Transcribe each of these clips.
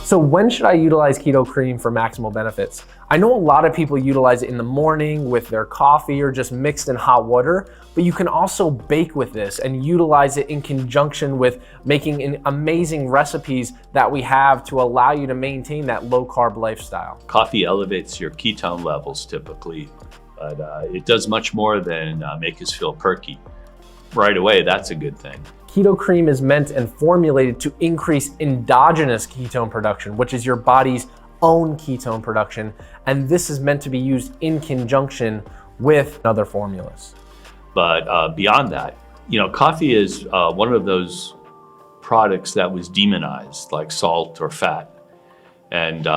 So when should I utilize Keto Kreme for maximal benefits? I know a lot of people utilize it in the morning with their coffee or just mixed in hot water, but you can also bake with this and utilize it in conjunction with making amazing recipes that we have to allow you to maintain that low carb lifestyle. Coffee elevates your ketone levels typically, but it does much more than make us feel perky. Right away, that's a good thing. Keto Kreme is meant and formulated to increase endogenous ketone production, which is your body's own ketone production. And this is meant to be used in conjunction with other formulas. But beyond that, coffee is one of those products that was demonized, like salt or fat. And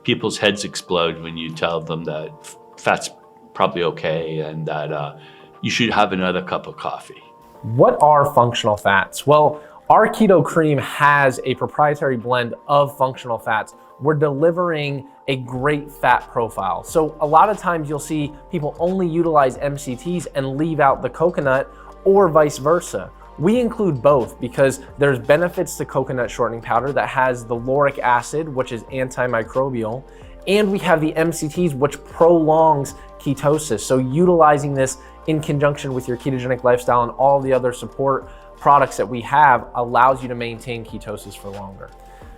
people's heads explode when you tell them that fat's probably okay and that you should have another cup of coffee. What are functional fats? Well, our Keto Kreme has a proprietary blend of functional fats. We're delivering a great fat profile. So a lot of times you'll see people only utilize MCTs and leave out the coconut, or vice versa. We include both because there's benefits to coconut shortening powder that has the lauric acid, which is antimicrobial, and we have the MCTs, which prolongs ketosis. So utilizing this in conjunction with your ketogenic lifestyle and all the other support products that we have allows you to maintain ketosis for longer.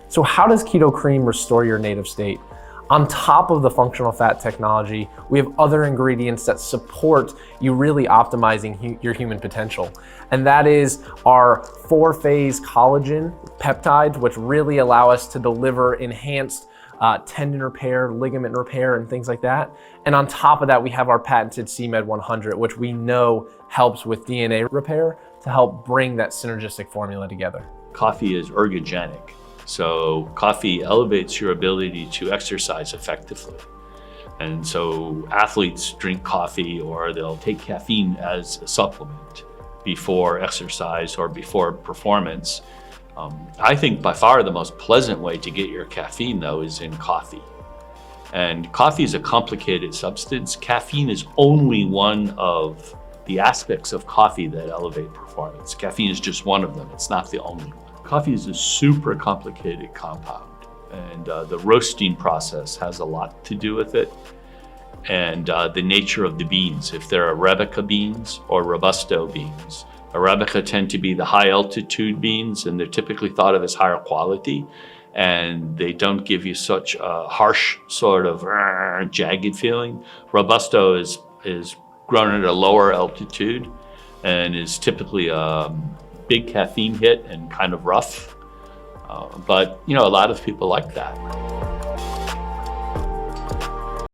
So how does Keto Kreme restore your native state? On top of the functional fat technology, we have other ingredients that support you really optimizing your human potential. And that is our 4-phase collagen peptides, which really allow us to deliver enhanced tendon repair, ligament repair, and things like that. And on top of that, we have our patented CMed 100, which we know helps with DNA repair to help bring that synergistic formula together. Coffee is ergogenic. So coffee elevates your ability to exercise effectively. And so athletes drink coffee or they'll take caffeine as a supplement before exercise or before performance. I think by far the most pleasant way to get your caffeine though is in coffee. And coffee is a complicated substance. Caffeine is only one of the aspects of coffee that elevate performance. Caffeine is just one of them, it's not the only one. Coffee is a super complicated compound and the roasting process has a lot to do with it. And the nature of the beans, if they're Arabica beans or Robusto beans. Arabica tend to be the high altitude beans and they're typically thought of as higher quality and they don't give you such a harsh sort of jagged feeling. Robusto is grown at a lower altitude and is typically a big caffeine hit and kind of rough. But a lot of people like that.